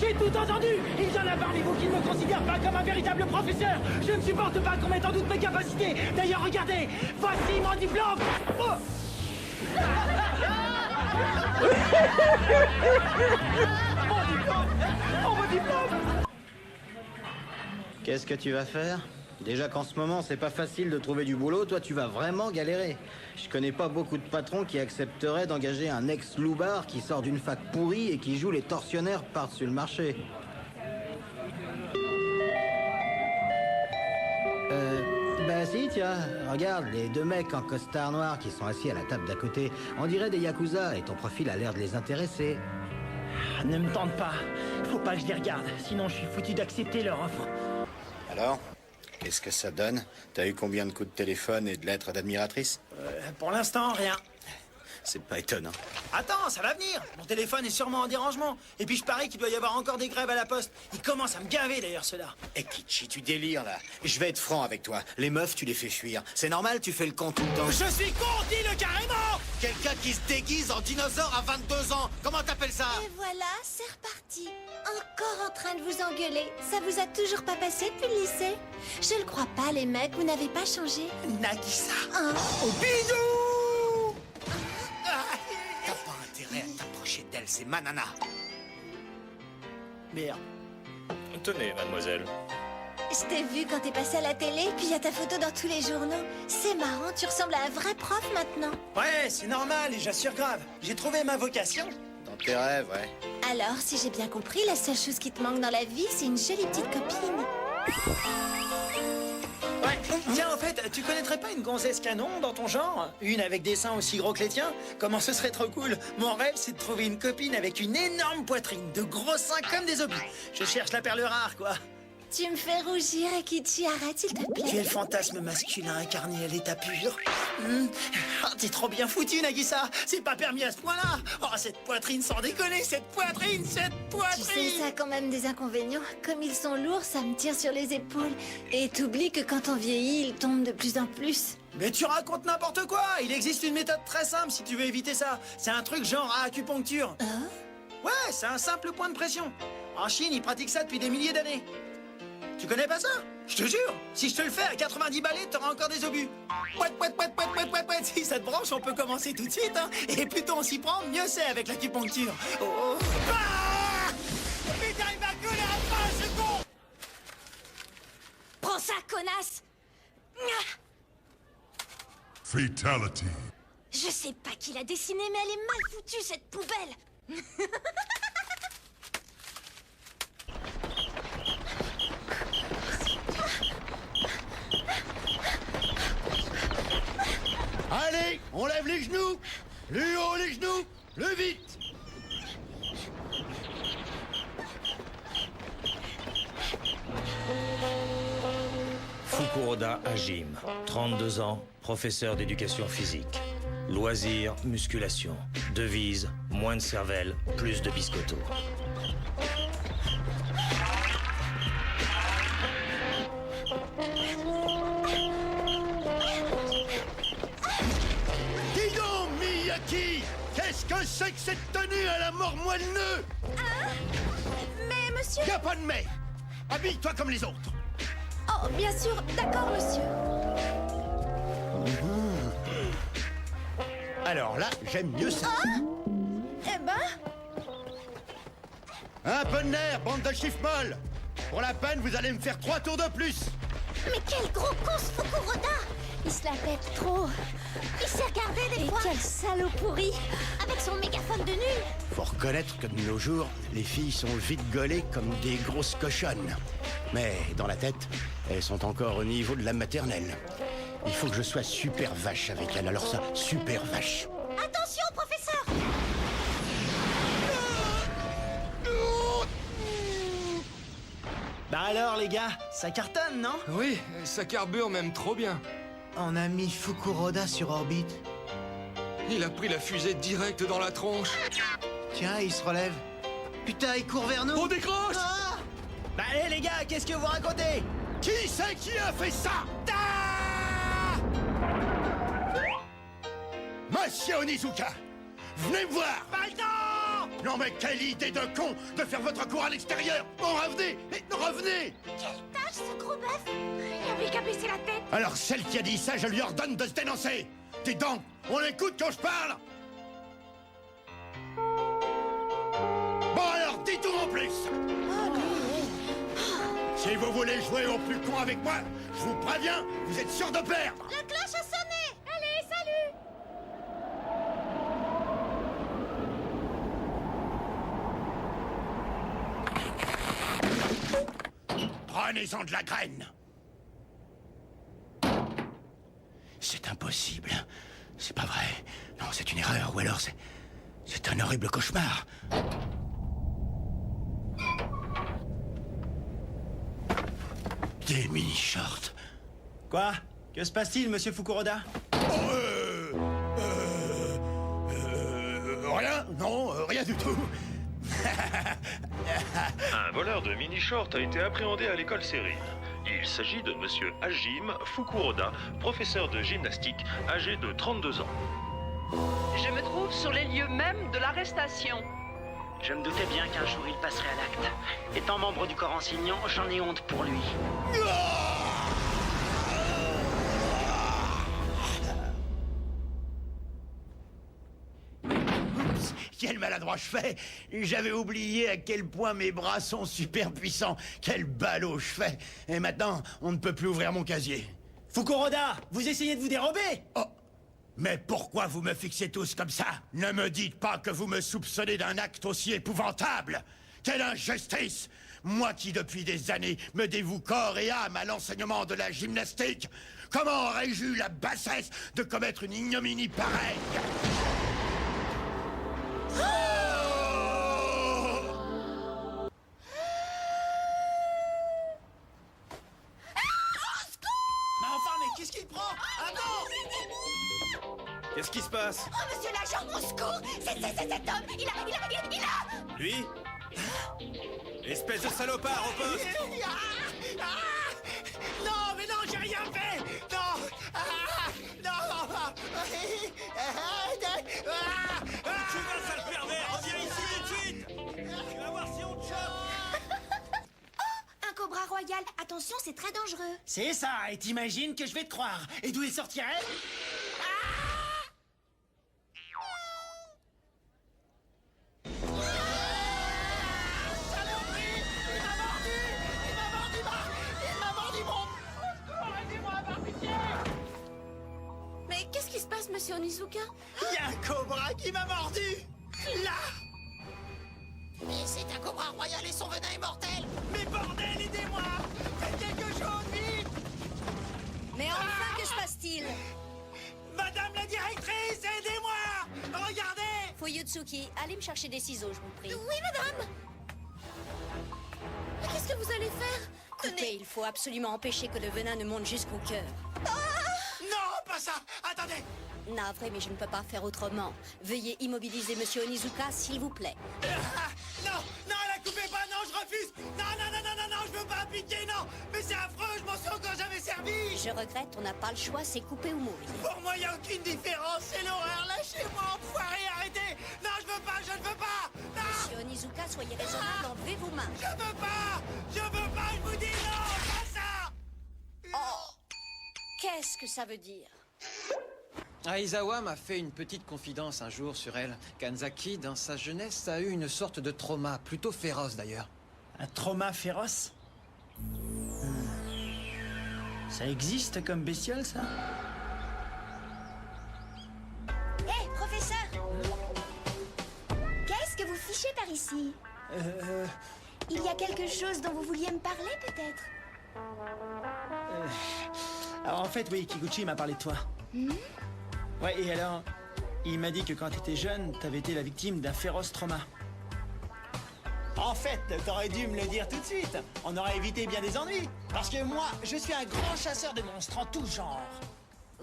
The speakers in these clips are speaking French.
J'ai tout entendu. Il y en a parmi vous qui ne me considèrent pas comme un véritable professeur. Je ne supporte pas qu'on mette en doute mes capacités. D'ailleurs, regardez, voici mon diplôme. Oh. Mon diplôme. Oh, mon diplôme. Qu'est-ce que tu vas faire? Déjà qu'en ce moment, c'est pas facile de trouver du boulot, toi, tu vas vraiment galérer. Je connais pas beaucoup de patrons qui accepteraient d'engager un ex-loupard qui sort d'une fac pourrie et qui joue les tortionnaires par-dessus le marché. Bah si, tiens, regarde, les deux mecs en costard noir qui sont assis à la table d'à côté. On dirait des Yakuza, et ton profil a l'air de les intéresser. Ne me tente pas. Faut pas que je les regarde, sinon je suis foutu d'accepter leur offre. Alors? Qu'est-ce que ça donne? T'as eu combien de coups de téléphone et de lettres d'admiratrice? Pour l'instant, rien. C'est pas étonnant. Attends, ça va venir. Mon téléphone est sûrement en dérangement. Et puis je parie qu'il doit y avoir encore des grèves à la poste. Ils commencent à me gaver d'ailleurs, ceux-là. Eh Kichi, tu délires là. Je vais être franc avec toi. Les meufs, tu les fais fuir. C'est normal, tu fais le con tout le temps. Je suis con, dis-le carrément. Quelqu'un qui se déguise en dinosaure à 22 ans. Comment t'appelles ça? Et voilà, c'est reparti. Encore en train de vous engueuler. Ça vous a toujours pas passé depuis le lycée? Je le crois pas, les mecs, vous n'avez pas changé. Nagisa. Hein? Au bidou. T'as pas intérêt à t'approcher d'elle, c'est ma nana. Merde. Tenez, mademoiselle. Je t'ai vu quand t'es passé à la télé, puis il y a ta photo dans tous les journaux. C'est marrant, tu ressembles à un vrai prof maintenant. Ouais, c'est normal et j'assure grave. J'ai trouvé ma vocation. Dans tes rêves, ouais. Alors, si j'ai bien compris, la seule chose qui te manque dans la vie, c'est une jolie petite copine. Ouais. Tiens, en fait, tu connaîtrais pas une gonzesse canon dans ton genre? Une avec des seins aussi gros que les tiens? Comment ce serait trop cool? Mon rêve, c'est de trouver une copine avec une énorme poitrine, de gros seins comme des obus. Je cherche la perle rare, quoi. Tu me fais rougir, Akichi, arrête s'il te Tu es plaît. le fantasme masculin incarné à l'état pur. Oh, t'es trop bien foutu, Nagisa. C'est pas permis à ce point-là. Oh, cette poitrine, sans déconner, cette poitrine. Tu sais, ça a quand même des inconvénients. Comme ils sont lourds, ça me tire sur les épaules. Et t'oublies que quand on vieillit, ils tombent de plus en plus. Mais tu racontes n'importe quoi. Il existe une méthode très simple si tu veux éviter ça. C'est un truc genre à acupuncture. Hein? Ouais, c'est un simple point de pression. En Chine, ils pratiquent ça depuis des milliers d'années. Tu connais pas ça? Je te jure, si je te le fais à 90 balais, t'auras encore des obus. Pouet. Si ça te branche, on peut commencer tout de suite, hein. Et plus tôt on s'y prend, mieux c'est avec l'acupuncture. Oh. Ah! Putain, il m'a gueulé à pas un second! Prends ça, connasse! Fatality. Je sais pas qui l'a dessinée, mais elle est mal foutue, cette poubelle! Allez, on lève les genoux. Le haut les genoux. Le vite. Fukuroda Hajime, 32 ans, professeur d'éducation physique. Loisirs, musculation. Devise, moins de cervelle, plus de biscotto. Dis donc, Miyaki, qu'est-ce que c'est que cette tenue à la mort moelleux? Mais monsieur... Y a pas de mais. Habille-toi comme les autres. Oh, bien sûr, d'accord, monsieur. Alors là, j'aime mieux ça. Eh ben... Un peu de nerf, bande de chiffres molles. Pour la peine, vous allez me faire 3 tours de plus. Mais quel gros con ce Fukuroda! Il se la pète trop. Il s'est regardé des fois. Et quel salaud pourri! Avec son mégaphone de nu. Faut reconnaître que de nos jours, les filles sont vite gaulées comme des grosses cochonnes. Mais dans la tête, elles sont encore au niveau de la maternelle. Il faut que je sois super vache avec elle, alors ça, super vache. Attention, professeur! Bah alors, les gars, ça cartonne, non? Oui, ça carbure même trop bien. On a mis Fukuroda sur orbite. Il a pris la fusée direct dans la tronche. Tiens, il se relève. Putain, il court vers nous. On décroche! Ah! Bah allez, les gars, qu'est-ce que vous racontez? Qui c'est qui a fait ça? Ah! Monsieur Onizuka, venez me voir. Pas le temps! Non mais quelle idée de con de faire votre cours à l'extérieur. Bon, revenez. Revenez. Quelle tâche, ce gros bœuf! Il avait qu'à baisser la tête! Alors celle qui a dit ça, je lui ordonne de se dénoncer. Dis donc, on écoute quand je parle. Bon alors, dis tout en plus. Si vous voulez jouer au plus con avec moi, je vous préviens, vous êtes sûr de perdre. La cloche a sonné! Allez, salut! Prenez-en de la graine. C'est impossible. C'est pas vrai. Non, c'est une erreur, ou alors c'est un horrible cauchemar. Des mini-shorts. Quoi? Que se passe-t-il, monsieur Fukuroda? Rien? Non, rien du tout. Un voleur de mini-shorts a été appréhendé à l'école Sérine. Il s'agit de monsieur Hajime Fukuroda, professeur de gymnastique, âgé de 32 ans. Je me trouve sur les lieux mêmes de l'arrestation. Je me doutais bien qu'un jour il passerait à l'acte. Étant membre du corps enseignant, j'en ai honte pour lui. Oups, quel maladroit je fais. J'avais oublié à quel point mes bras sont super puissants. Quel ballot je fais. Et maintenant, on ne peut plus ouvrir mon casier. Fukuroda, vous essayez de vous dérober? Oh! Mais pourquoi vous me fixez tous comme ça? Ne me dites pas que vous me soupçonnez d'un acte aussi épouvantable! Quelle injustice! Moi qui, depuis des années, me dévoue corps et âme à l'enseignement de la gymnastique, comment aurais-je eu la bassesse de commettre une ignominie pareille? Mais enfin, mais qu'est-ce qu'il prend? Attends! Qu'est-ce qui se passe? Oh, monsieur l'agent, au secours! C'est cet homme! Il a... Lui? Espèce de salopard au poste! Non, mais non, j'ai rien fait! Non! Non! Tu vas, sale pervers! Reviens ici tout de suite! Tu vas voir si on te chope! Un cobra royal! Attention, c'est très dangereux! C'est ça, et t'imagines que je vais te croire. Et d'où il sortirait? Mais qu'est-ce qui se passe, monsieur Onizuka? Il y a un cobra qui m'a mordu! Là! Mais c'est un cobra royal et son venin est mortel! Mais bordel, aidez-moi! Faites quelque chose, vite! Mais enfin, que se passe-t-il? Madame la directrice, aidez-moi! Regardez! Fuyutsuki, allez me chercher des ciseaux, je vous prie. Oui, madame! Mais qu'est-ce que vous allez faire? Écoutez, il faut absolument empêcher que le venin ne monte jusqu'au cœur. Non, pas ça! Attendez! Navré, mais je ne peux pas faire autrement. Veuillez immobiliser Monsieur Onizuka, s'il vous plaît. Non, non, la coupez pas, non, je refuse! Non, non, non, non, non, non, je veux pas appliquer, non! Mais c'est affreux, je m'en suis encore jamais servi! Je regrette, on n'a pas le choix, c'est couper ou mourir. Pour moi, y a aucune différence, c'est l'horreur, lâchez-moi, enfoiré, arrêtez! Non, je veux pas, je ne veux pas! Non! Monsieur Onizuka, soyez raisonnable, enlevez vos mains. Je veux pas! Je veux pas, je vous dis non! Pas ça! Oh! Qu'est-ce que ça veut dire? Aizawa m'a fait une petite confidence un jour sur elle. Kanzaki, dans sa jeunesse, a eu une sorte de trauma, plutôt féroce d'ailleurs. Un trauma féroce? Ça existe comme bestiole, ça? Hé, professeur! Qu'est-ce que vous fichez par ici? Il y a quelque chose dont vous vouliez me parler, peut-être? Alors, en fait, oui, Kikuchi m'a parlé de toi. Ouais, et alors, il m'a dit que quand t'étais jeune, t'avais été la victime d'un féroce trauma. En fait, t'aurais dû me le dire tout de suite. On aurait évité bien des ennuis. Parce que moi, je suis un grand chasseur de monstres en tout genre.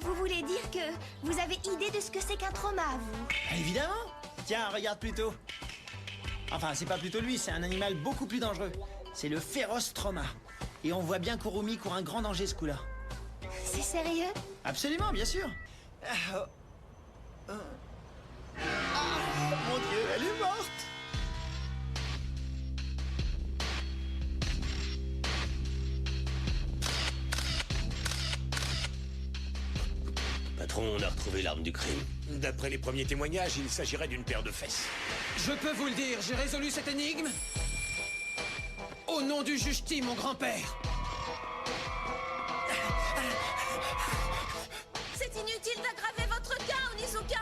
Vous voulez dire que vous avez idée de ce que c'est qu'un trauma, vous? Évidemment. Tiens, regarde plutôt. Enfin, c'est pas plutôt lui, c'est un animal beaucoup plus dangereux. C'est le féroce trauma. Et on voit bien qu'Urumi court un grand danger ce coup-là. C'est sérieux? Absolument, bien sûr. Mon Dieu, elle est morte. Patron, on a retrouvé l'arme du crime. D'après les premiers témoignages, il s'agirait d'une paire de fesses. Je peux vous le dire, j'ai résolu cette énigme au nom du juge T, mon grand-père. C'est inutile d'aggraver votre cas, Onizuka.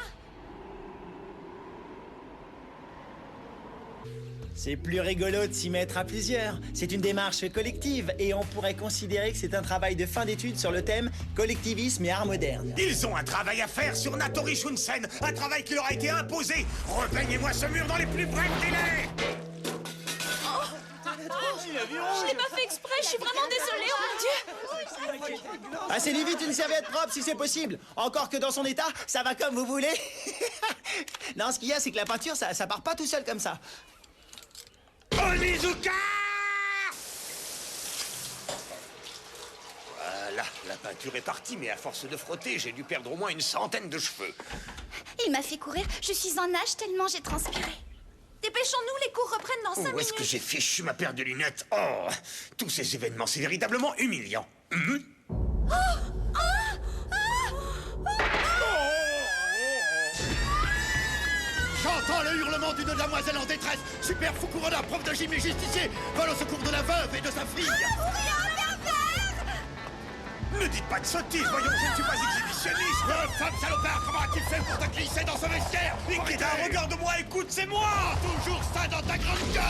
C'est plus rigolo de s'y mettre à plusieurs. C'est une démarche collective et on pourrait considérer que c'est un travail de fin d'études sur le thème collectivisme et art moderne. Ils ont un travail à faire sur Natori Shunsen, un travail qui leur a été imposé. Repeignez-moi ce mur dans les plus brefs délais. Je l'ai pas fait exprès, je suis vraiment désolée, oh mon Dieu. Passez-lui vite une serviette propre si c'est possible. Encore que dans son état, ça va comme vous voulez. Non, ce qu'il y a, c'est que la peinture, ça part pas tout seul comme ça. Onizuka! Voilà, la peinture est partie, mais à force de frotter, j'ai dû perdre au moins une centaine de cheveux. Il m'a fait courir, je suis en nage tellement j'ai transpiré. Dépêchons-nous, les cours reprennent dans 5 minutes. Où est-ce que j'ai fichu ma paire de lunettes? Oh, tous ces événements, c'est véritablement humiliant. J'entends le hurlement d'une demoiselle en détresse. Super Fukuroda, prof de gym et justicier, vole au secours de la veuve et de sa fille. Ne dites pas de sottises, voyons, je ne suis pas exhibitionniste. Femme salopard, comment a-t-il fait pour te glisser dans ce vestiaire? Nikita, regarde-moi, écoute, c'est moi. Toujours ça dans ta grande gueule.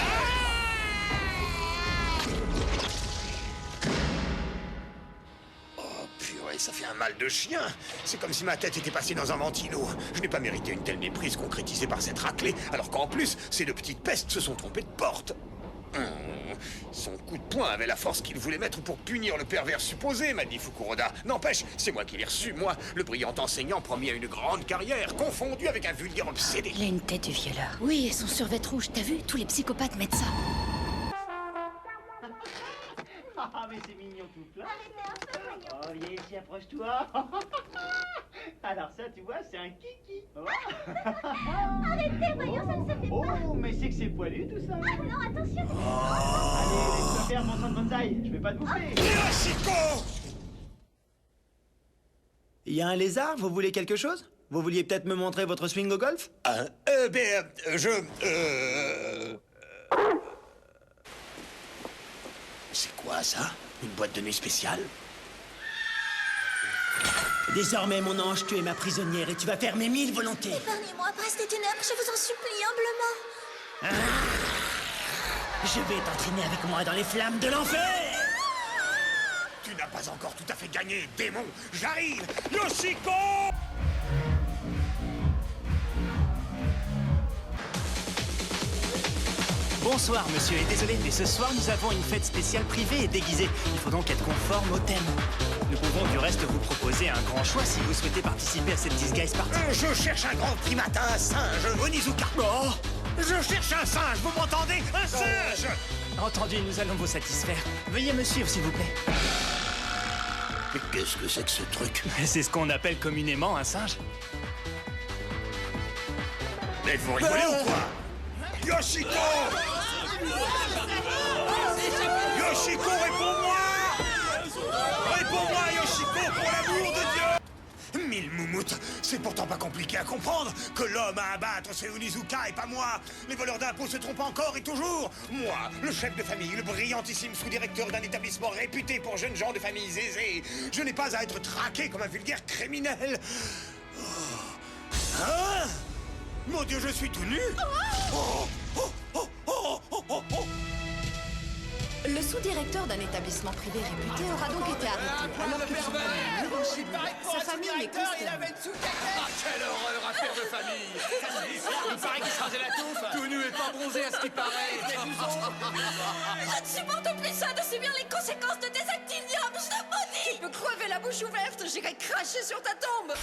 Purée, ça fait un mal de chien. C'est comme si ma tête était passée dans un ventilo. Je n'ai pas mérité une telle méprise concrétisée par cette raclée, alors qu'en plus, ces deux petites pestes se sont trompées de porte. Son coup de poing avait la force qu'il voulait mettre pour punir le pervers supposé, m'a dit Fukuroda. N'empêche, c'est moi qui l'ai reçu, moi, le brillant enseignant promis à une grande carrière, confondu avec un vulgaire obsédé. Il a une tête de violeur. Oui, et son survêt rouge, t'as vu? Tous les psychopathes mettent ça. Ah, mais c'est mignon tout plein. Oh, viens ici, approche-toi. Alors ça, tu vois, c'est un kiki. Oh. Arrêtez, voyons, ça ne se fait pas. Oh, mais c'est que c'est poilu tout ça. Ah non, attention. Allez, laisse-moi faire mon sang de bonsaï. Je vais pas te bouffer. Yoshiko! Il y a un lézard, vous voulez quelque chose? Vous vouliez peut-être me montrer votre swing au golf? C'est quoi ça? Une boîte de nuit spéciale? Désormais, mon ange, tu es ma prisonnière et tu vas faire mes 1000 volontés. Épargnez-moi pas ces ténèbres, je vous en supplie humblement. Je vais t'entraîner avec moi dans les flammes de l'enfer. Tu n'as pas encore tout à fait gagné, démon. J'arrive, Yoshiko! Bonsoir, monsieur, et désolé, mais ce soir, nous avons une fête spéciale privée et déguisée. Il faut donc être conforme au thème. Nous pouvons du reste vous proposer un grand choix si vous souhaitez participer à cette disguise party. Je cherche un grand primate, un singe, Onizuka. Oh! Je cherche un singe, vous m'entendez? Un singe! Entendu, nous allons vous satisfaire. Veuillez me suivre, s'il vous plaît. Mais qu'est-ce que c'est que ce truc? C'est ce qu'on appelle communément un singe. Mais vous rigolez ou quoi? Yoshiko! Yoshiko, réponds-moi! Réponds-moi, Yoshiko, pour l'amour de Dieu! 1000 moumoutes, c'est pourtant pas compliqué à comprendre que l'homme à abattre, c'est Onizuka et pas moi. Les voleurs d'impôts se trompent encore et toujours. Moi, le chef de famille, le brillantissime sous-directeur d'un établissement réputé pour jeunes gens de familles aisées, je n'ai pas à être traqué comme un vulgaire criminel. Hein? Mon Dieu, je suis tout nu! Le sous-directeur d'un établissement privé réputé aura donc été arrêté. Alors que son père, sa famille n'est consternée. Quelle horreur, affaire de famille! Il paraît qu'il se rasait la touffe! Tout nu et pas bronzé à ce qui paraît! Je ne supporte plus ça de subir les conséquences de tes actes ignobles, je te maudis. Tu peux crever la bouche ouverte, j'irai cracher sur ta tombe.